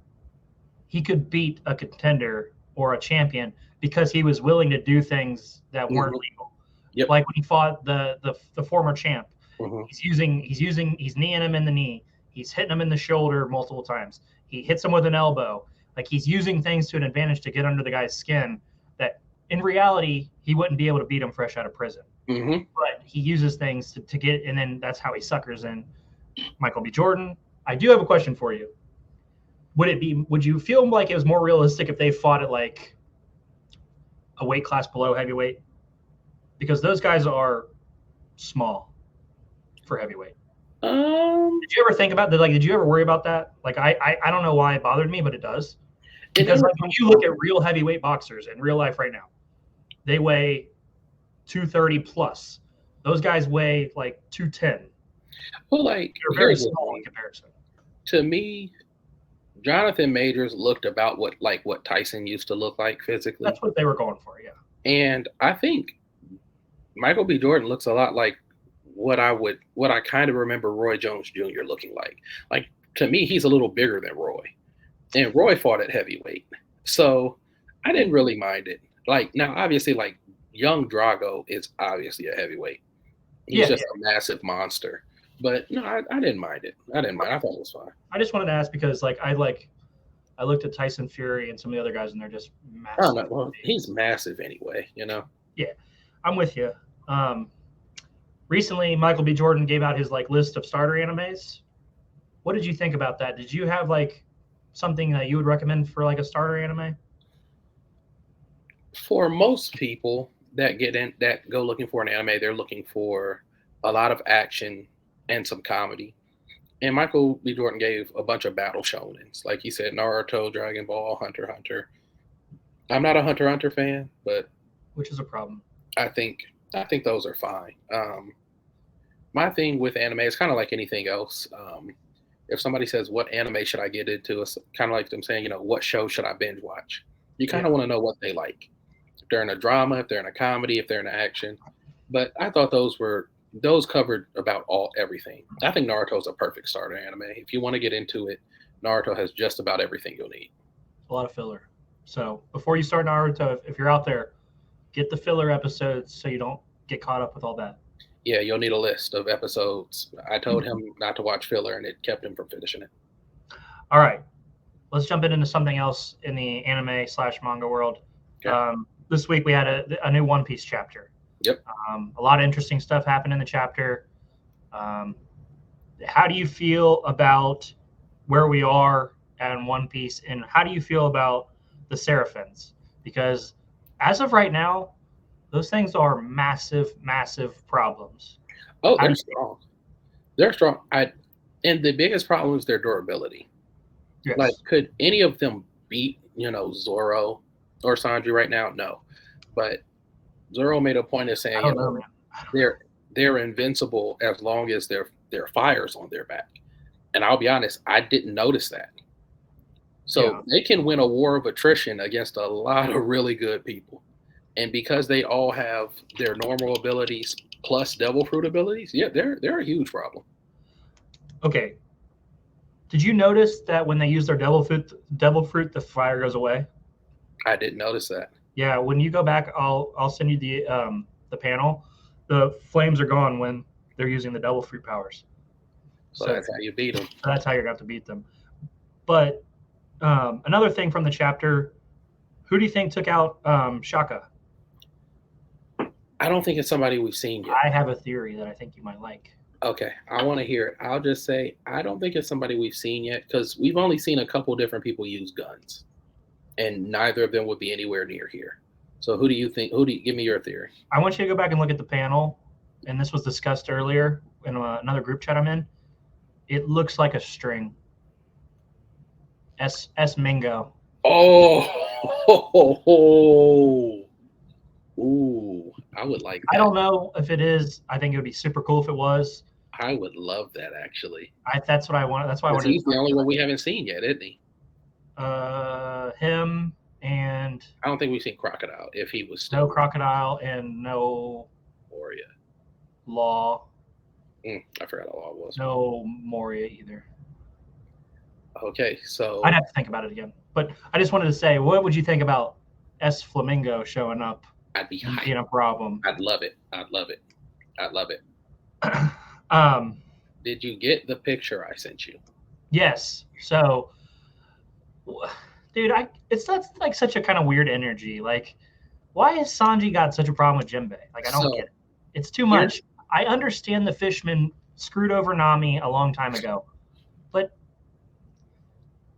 he could beat a contender or a champion because he was willing to do things that weren't legal. Yep. Like when he fought the former champ, he's kneeing him in the knee. He's hitting him in the shoulder multiple times. He hits him with an elbow. Like he's using things to an advantage to get under the guy's skin that in reality, he wouldn't be able to beat him fresh out of prison. But he uses things to get, and then that's how he suckers in Michael B. Jordan. I do have a question for you. Would you feel like it was more realistic if they fought at like a weight class below heavyweight? Because those guys are small for heavyweight. Did you ever think about that? Like, did you ever worry about that? Like, I don't know why it bothered me, but it does. Because like when you look at real heavyweight boxers in real life right now, they weigh 230 plus. Those guys weigh like 210. Well, like, They're very here's the small in thing. comparison. To me, Jonathan Majors looked about what Tyson used to look like physically. That's what they were going for, yeah. And I think Michael B. Jordan looks a lot like what I kind of remember Roy Jones Jr. looking like. Like, to me, he's a little bigger than Roy. And Roy fought at heavyweight. So I didn't really mind it. Like, now obviously, like, young Drago is obviously a heavyweight. He's Yeah, just a massive monster. But no, I didn't mind it. I didn't mind. I thought it was fine. I just wanted to ask because I looked at Tyson Fury and some of the other guys, and they're just I don't massive. know. Well, he's massive anyway, you know. Yeah, I'm with you. Recently, Michael B. Jordan gave out his like list of starter animes. What did you think about that? Did you have like something that you would recommend for like a starter anime? For most people that go looking for an anime, they're looking for a lot of action and some comedy. And Michael B. Jordan gave a bunch of battle shonens, like he said, Naruto, Dragon Ball, Hunter x Hunter. I'm not a Hunter x Hunter fan, but Which is a problem. I think those are fine. My thing with anime is kind of like anything else. If somebody says, "What anime should I get into?" It's kind of like them saying, "What show should I binge watch?" You kind of want to know what they like. If they're in a drama, if they're in a comedy, if they're in action. But I thought those covered about everything. I think Naruto's a perfect starter anime. If you want to get into it, Naruto has just about everything you'll need. A lot of filler. So before you start Naruto, if you're out there, get the filler episodes so you don't get caught up with all that. Yeah, you'll need a list of episodes. I told him not to watch filler, and it kept him from finishing it. All right, let's jump into something else in the anime/manga world. Okay. This week we had a new One Piece chapter. Yep. A lot of interesting stuff happened in the chapter. How do you feel about where we are in One Piece, and how do you feel about the Seraphins? Because as of right now, those things are massive, massive problems. Oh, they're strong. They're strong. And the biggest problem is their durability. Yes. Like, could any of them beat, Zoro or Sanji right now? No. But Zoro made a point of saying, they're invincible as long as their fire's on their back. And I'll be honest, I didn't notice that. So they can win a war of attrition against a lot of really good people. And because they all have their normal abilities plus devil fruit abilities, they're a huge problem. Okay. Did you notice that when they use their devil fruit, the fire goes away? I didn't notice that. Yeah, when you go back, I'll send you the panel. The flames are gone when they're using the devil fruit powers. So that's how you beat them. That's how you're going to have to beat them. But another thing from the chapter, who do you think took out Shaka? I don't think it's somebody we've seen yet. I have a theory that I think you might like. Okay, I want to hear it. I'll just say I don't think it's somebody we've seen yet because we've only seen a couple different people use guns, and neither of them would be anywhere near here. So who do you think? Give me your theory? I want you to go back and look at the panel, and this was discussed earlier in another group chat I'm in. It looks like a string. S Mingo. Ooh, I would like that. I don't know if it is. I think it would be super cool if it was. I would love that, actually. That's what I want. That's why I wanted. He's the only one we haven't seen yet, isn't he? Him and. I don't think we've seen Crocodile. If he was still no Crocodile and no. Moria. Law. I forgot how Law was. No Moria either. Okay, so I'd have to think about it again. But I just wanted to say, what would you think about S Flamingo showing up? I'd be being a problem. I'd love it. I'd love it. Did you get the picture I sent you? Yes. So, dude, it's like such a kind of weird energy. Like, why has Sanji got such a problem with Jinbei? Like, I don't get it. It's too much. I understand the fisherman screwed over Nami a long time ago, but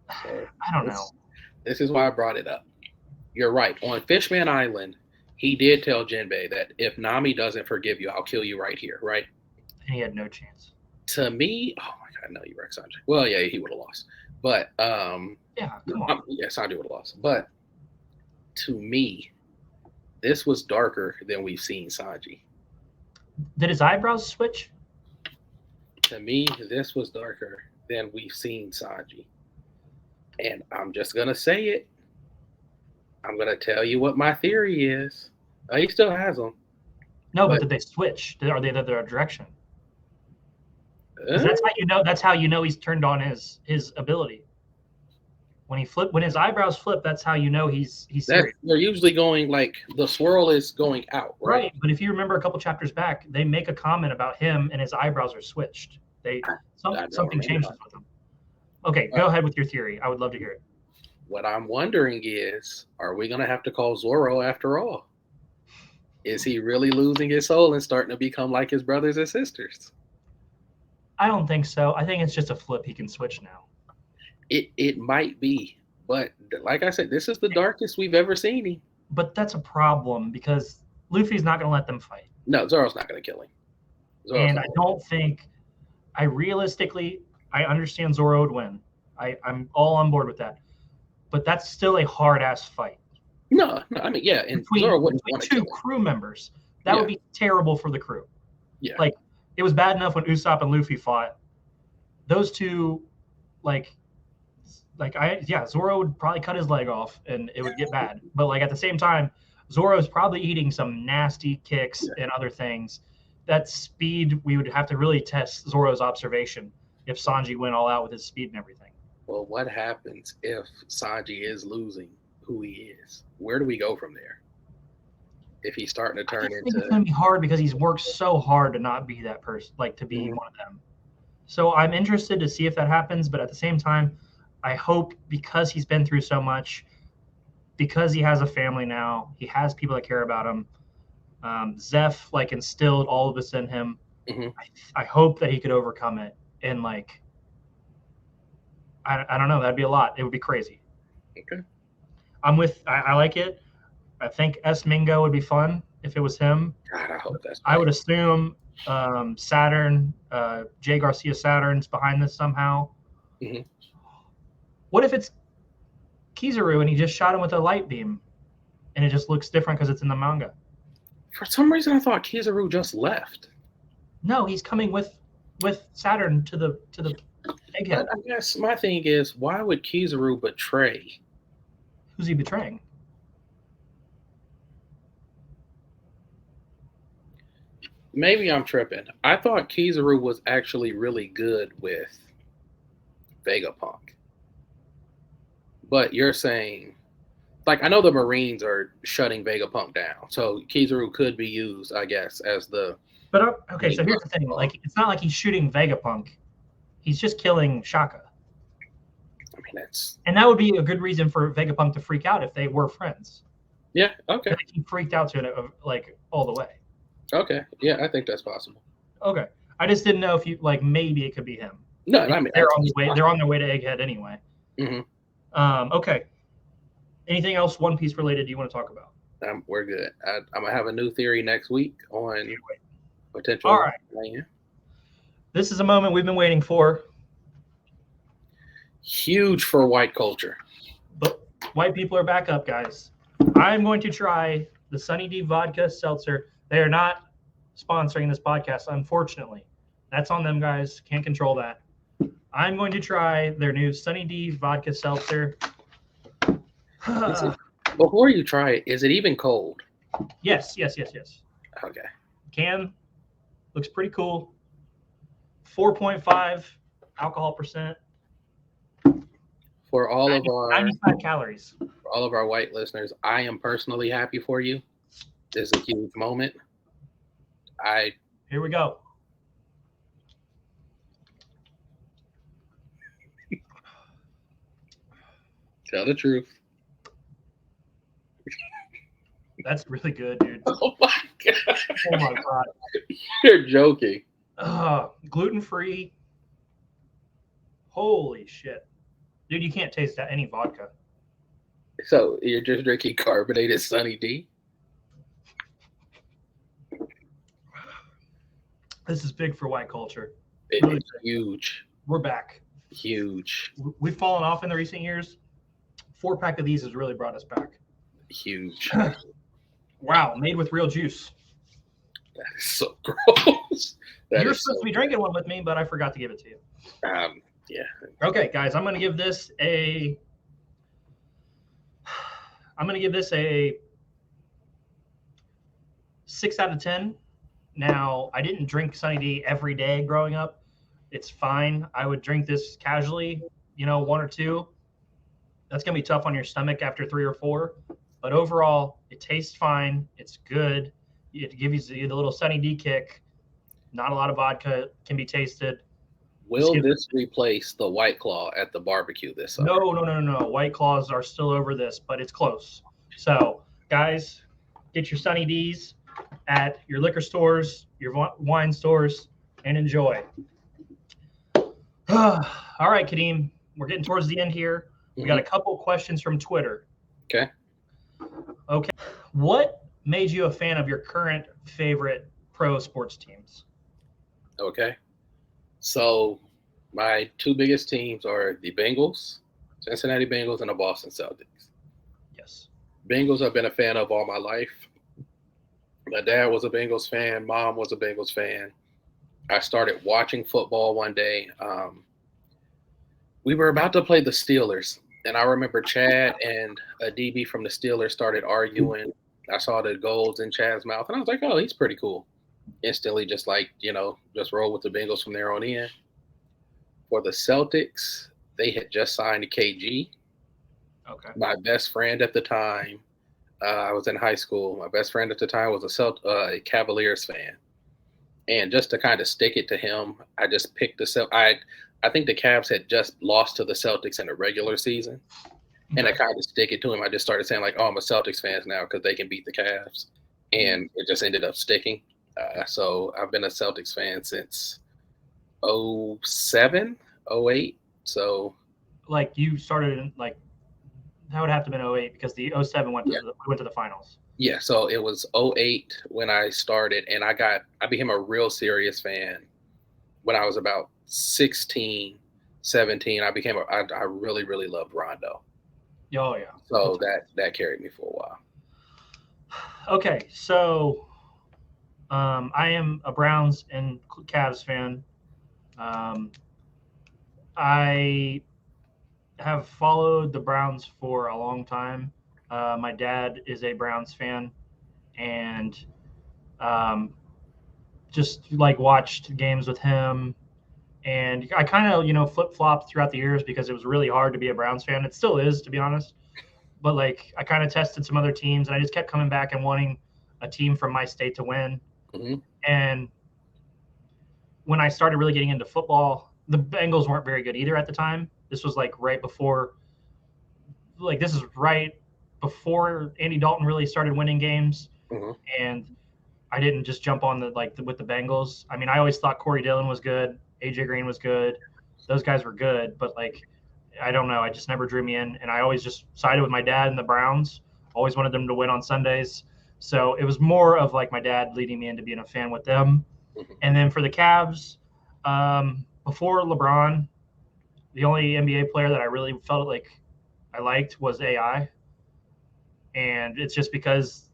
I don't know. This is why I brought it up. You're right. On Fishman Island, he did tell Jinbei that if Nami doesn't forgive you, I'll kill you right here, right? And he had no chance. To me, oh my God, no, you wrecked Sanji. Well, yeah, he would have lost. But yeah, come on. Yeah, Sanji would have lost. But to me, this was darker than we've seen Sanji. Did his eyebrows switch? To me, this was darker than we've seen Sanji. And I'm just gonna say it. I'm gonna tell you what my theory is. He still has them, No, but but did they switch? Are they the other direction? Because uh, that's how you know. That's how you know he's turned on his ability. When his eyebrows flip, that's how you know he's that serious. they're usually going like the swirl is going out, right? Right. But if you remember a couple chapters back, they make a comment about him and his eyebrows are switched. I don't Something remember changes that. with him. Okay, go ahead with your theory. I would love to hear it. What I'm wondering is, are we gonna have to call Zoro after all? Is he really losing his soul and starting to become like his brothers and sisters? I don't think so. I think it's just a flip. He can switch now. It might be, but like I said, this is the darkest we've ever seen him. But that's a problem because Luffy's not going to let them fight. No, Zoro's not gonna kill him. Zoro's And not I don't think, I understand Zoro would win. I'm all on board with that. But that's still a hard ass fight. no, I mean, yeah, and Zoro wouldn't want to two kill him. crew members. That would be terrible for the crew. Yeah. Like, it was bad enough when Usopp and Luffy fought. Those two, Zoro would probably cut his leg off and it would get bad. But like at the same time, Zoro's probably eating some nasty kicks and other things. That speed, we would have to really test Zoro's observation if Sanji went all out with his speed and everything. Well, what happens if Sanji is losing who he is? Where do we go from there? If he's starting to turn I think into, it's going to be hard because he's worked so hard to not be that person, like to be one of them. So I'm interested to see if that happens, but at the same time, I hope because he's been through so much, because he has a family now, he has people that care about him. Zeph like instilled all of this in him. I hope that he could overcome it, and like I don't know, that'd be a lot. It would be crazy. Okay. I like it. I think S Mingo would be fun if it was him. God, I hope that's. I would assume Saturn, Jay Garcia Saturn's behind this somehow. What if it's Kizaru and he just shot him with a light beam, and it just looks different because it's in the manga? For some reason, I thought Kizaru just left. No, he's coming with Saturn to the egghead. But I guess my thing is, why would Kizaru betray? Who's he betraying? Maybe I'm tripping. I thought Kizaru was actually really good with Vegapunk. But you're saying, like, I know the Marines are shutting Vegapunk down, so Kizaru could be used, I guess, as the. But okay, so here's the thing: like, it's not like he's shooting Vegapunk; he's just killing Shaka. I mean, and that would be a good reason for Vegapunk to freak out if they were friends. Yeah. Okay. Like, he freaked out to it like all the way. Okay. Yeah, I think that's possible. Okay, I just didn't know if you like maybe it could be him. No, I mean they're on the way. They're on their way to Egghead anyway. Okay. Anything else One Piece related you want to talk about? We're good. I'm gonna have a new theory next week on potential. All right. This is a moment we've been waiting for. Huge for white culture. But white people are back up, guys. I'm going to try the Sunny D Vodka Seltzer. They are not sponsoring this podcast, unfortunately. That's on them, guys. Can't control that. I'm going to try their new Sunny D Vodka Seltzer. Before you try it, is it even cold? Yes. Okay. Can looks pretty cool. 4.5 alcohol percent. For all of our 95 calories. For all of our white listeners, I am personally happy for you. This is a huge moment. Here we go. Tell the truth. That's really good, dude. Oh my god. Oh my god. You're joking. Gluten-free. Holy shit. Dude, you can't taste any vodka. So you're just drinking carbonated Sunny D? This is big for white culture. It's really huge. We're back. Huge. We've fallen off in the recent years. 4-pack of these has really brought us back. Huge. Wow, made with real juice. That is so gross. You're supposed to be drinking one with me, but I forgot to give it to you. Yeah. Okay, guys, I'm gonna give this a 6 out of 10. Now, I didn't drink Sunny D every day growing up. It's fine. I would drink this casually, one or two. That's going to be tough on your stomach after 3 or 4. But overall, it tastes fine. It's good. It gives you the little Sunny D kick. Not a lot of vodka can be tasted. Will this replace the White Claw at the barbecue this summer? No. White Claws are still over this, but it's close. So, guys, get your Sunny Ds at your liquor stores, your wine stores, and enjoy. All right, Kadeem, we're getting towards the end here. We got a couple questions from Twitter. Okay. What made you a fan of your current favorite pro sports teams? Okay. So my 2 biggest teams are the Bengals, Cincinnati Bengals, and the Boston Celtics. Yes. Bengals I've been a fan of all my life. My dad was a Bengals fan. Mom was a Bengals fan. I started watching football one day. We were about to play the Steelers, and I remember Chad and a DB from the Steelers started arguing. I saw the goals in Chad's mouth, and I was like, oh, he's pretty cool. Instantly just just roll with the Bengals from there on in. For the Celtics, they had just signed KG. Okay. My best friend at the time, I was in high school. My best friend at the time was a Cavaliers fan. And just to kind of stick it to him, I just picked I think the Cavs had just lost to the Celtics in a regular season. And I kind of stick it to him. I just started saying I'm a Celtics fan now because they can beat the Cavs. And it just ended up sticking. So I've been a Celtics fan since 07, 08. So you started in that would have to have been 08 because the 07 went to the finals. Yeah, so it was 08 when I started, and I became a real serious fan when I was about 16, 17. I really, really loved Rondo. Oh, yeah. So that carried me for a while. Okay, so I am a Browns and Cavs fan. I have followed the Browns for a long time. My dad is a Browns fan, and just watched games with him. And I kind of, flip-flopped throughout the years because it was really hard to be a Browns fan. It still is, to be honest. But I kind of tested some other teams, and I just kept coming back and wanting a team from my state to win. Mm-hmm. And when I started really getting into football, the Bengals weren't very good either at the time. This was right before, this is right before Andy Dalton really started winning games. Mm-hmm. And I didn't just jump on with the Bengals. I mean, I always thought Corey Dillon was good. AJ Green was good. Those guys were good, but I don't know. I just never drew me in. And I always just sided with my dad and the Browns. Always wanted them to win on Sundays. So it was more of my dad leading me into being a fan with them. Mm-hmm. And then for the Cavs, before LeBron, the only NBA player that I really felt I liked was AI. And it's just because,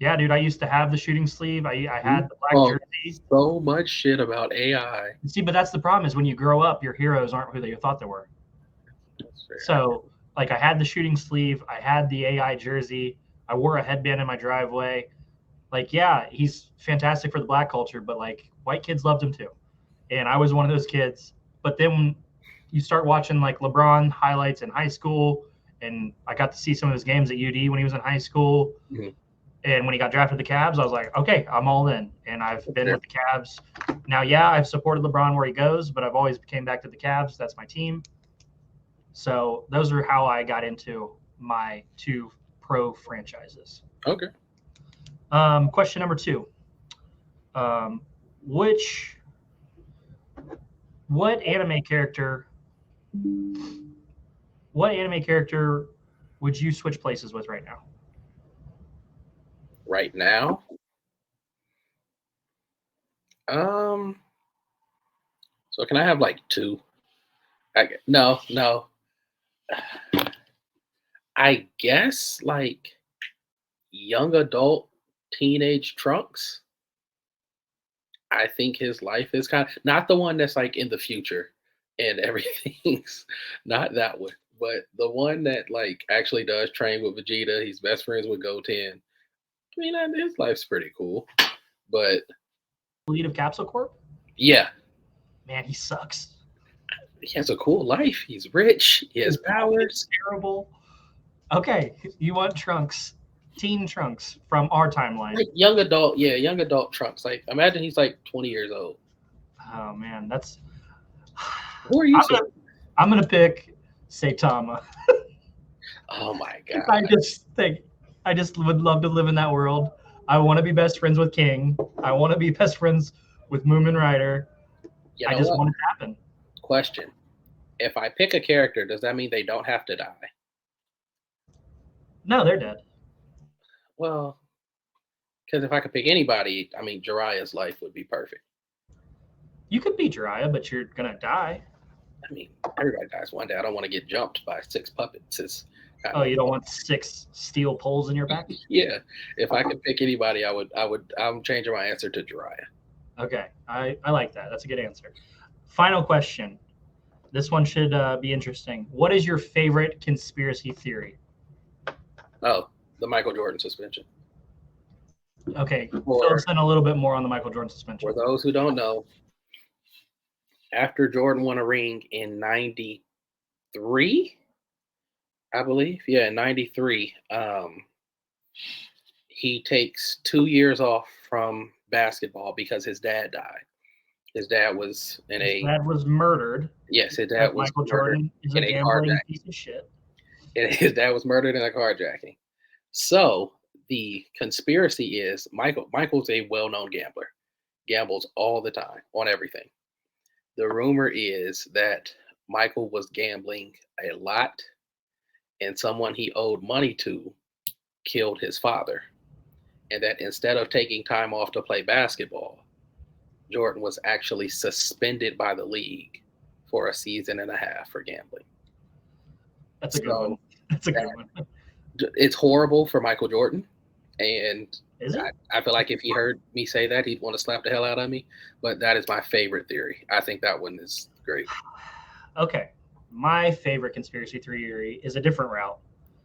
yeah, dude, I used to have the shooting sleeve. I had the black jersey. So much shit about AI. See, but that's the problem is when you grow up, your heroes aren't who you thought they were. So, I had the shooting sleeve. I had the AI jersey. I wore a headband in my driveway. Yeah, he's fantastic for the black culture, but white kids loved him too. And I was one of those kids. But then when you start watching LeBron highlights in high school, and I got to see some of his games at UD when he was in high school. Mm-hmm. And when he got drafted to the Cavs, I was like, okay, I'm all in. And I've been with the Cavs. Now, yeah, I've supported LeBron where he goes, but I've always came back to the Cavs. That's my team. So those are how I got into my 2 pro franchises. Okay. Question number 2. What anime character would you switch places with right now? Right now? So can I have 2? No. I guess young adult teenage Trunks. I think his life is kind of not the one that's like in the future and everything's not that one, but the one that like actually does train with Vegeta. He's best friends with Goten. I mean, his life's pretty cool, but Lead of Capsule Corp? yeah, Man, he sucks. he has a cool life. He's rich. He has His powers. Terrible. Okay, you want Trunks, Teen Trunks from our timeline. Like young adult, yeah, young adult Trunks. Like imagine he's like 20 years old. Oh man, that's. Who are you? I'm gonna pick Saitama. Oh my god! I just would love to live in that world. I want to be best friends with King. I want to be best friends with Moomin Rider. You know I just what? want it to happen. Question: if I pick a character, does that mean they don't have to die? No, they're dead. Well, because if I could pick anybody, I mean, Jiraiya's life would be perfect. You could be Jiraiya, but you're gonna die. I mean, everybody dies one day. I don't want to get jumped by 6 puppets. Oh, you don't want 6 steel poles in your back? Yeah. If I could pick anybody, I'm changing my answer to Jiraiya. Okay, I like that. That's a good answer. Final question. This one should be interesting. What is your favorite conspiracy theory? Oh, the Michael Jordan suspension. Okay, fill us in a little bit more on the Michael Jordan suspension. For those who don't know, after Jordan won a ring in 93, I believe. Yeah, in 93, he takes 2 years off from basketball because his dad died. His dad was murdered. Yes, his dad was Michael Jordan is a gambling piece of shit. And his dad was murdered in a carjacking. So the conspiracy is Michael's a well-known gambler. Gambles all the time on everything. The rumor is that Michael was gambling a lot and someone he owed money to killed his father. And that instead of taking time off to play basketball, Jordan was actually suspended by the league for a season and a half for gambling. That's a good one. That's a good one. It's horrible for Michael Jordan. And is it? I feel like if he heard me say that, he'd want to slap the hell out of me. But that is my favorite theory. I think that one is great. Okay. My favorite conspiracy theory is a different route.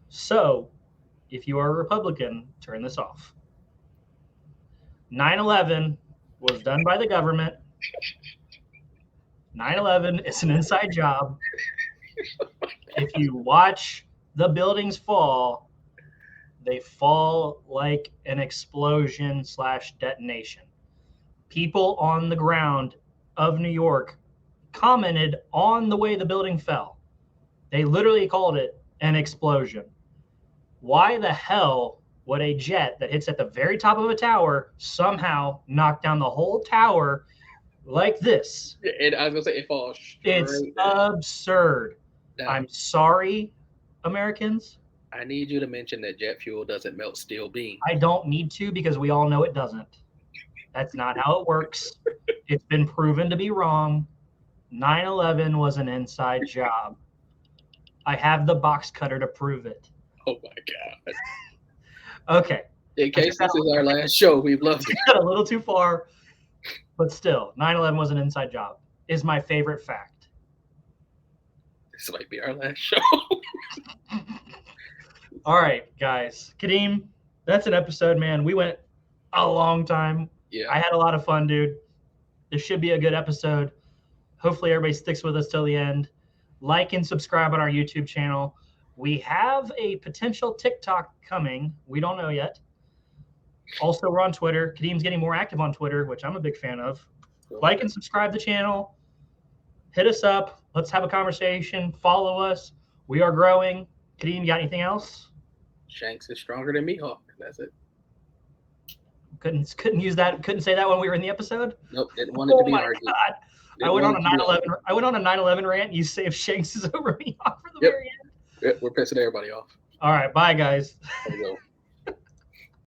So, if you are a Republican, turn this off. 9/11 was done by the government. 9/11 is an inside job. If you watch the buildings fall, they fall like an explosion / detonation. People on the ground of New York commented on the way the building fell. They literally called it an explosion. Why the hell would a jet that hits at the very top of a tower somehow knock down the whole tower like this? And I was going to say, it falls It's absurd. Now, I'm sorry, Americans. I need you to mention that jet fuel doesn't melt steel beams. I don't need to because we all know it doesn't. That's not how it works. It's been proven to be wrong. 9/11 was an inside job. I have the box cutter to prove it. Oh my God. Okay. In case this is our last show, we've loved it. A little too far, but still, 9/11 was an inside job. Is my favorite fact. This might be our last show. All right, guys. Kadeem, that's an episode, man. We went a long time. Yeah. I had a lot of fun, dude. This should be a good episode. Hopefully everybody sticks with us till the end. Like and subscribe on our YouTube channel. We have a potential TikTok coming. We don't know yet. Also, we're on Twitter. Kadeem's getting more active on Twitter, which I'm a big fan of. Like and subscribe the channel. Hit us up. Let's have a conversation. Follow us. We are growing. Kadeem, you got anything else? Shanks is stronger than Mihawk. That's it. Couldn't use that. Couldn't say that when we were in the episode. Nope. Didn't want it to be argued. God. I went on a 9/11. I went on a 9/11 rant. You say if Shanks is over Mihawk for the very end. Yep, we're pissing everybody off. All right. Bye, guys. There we go.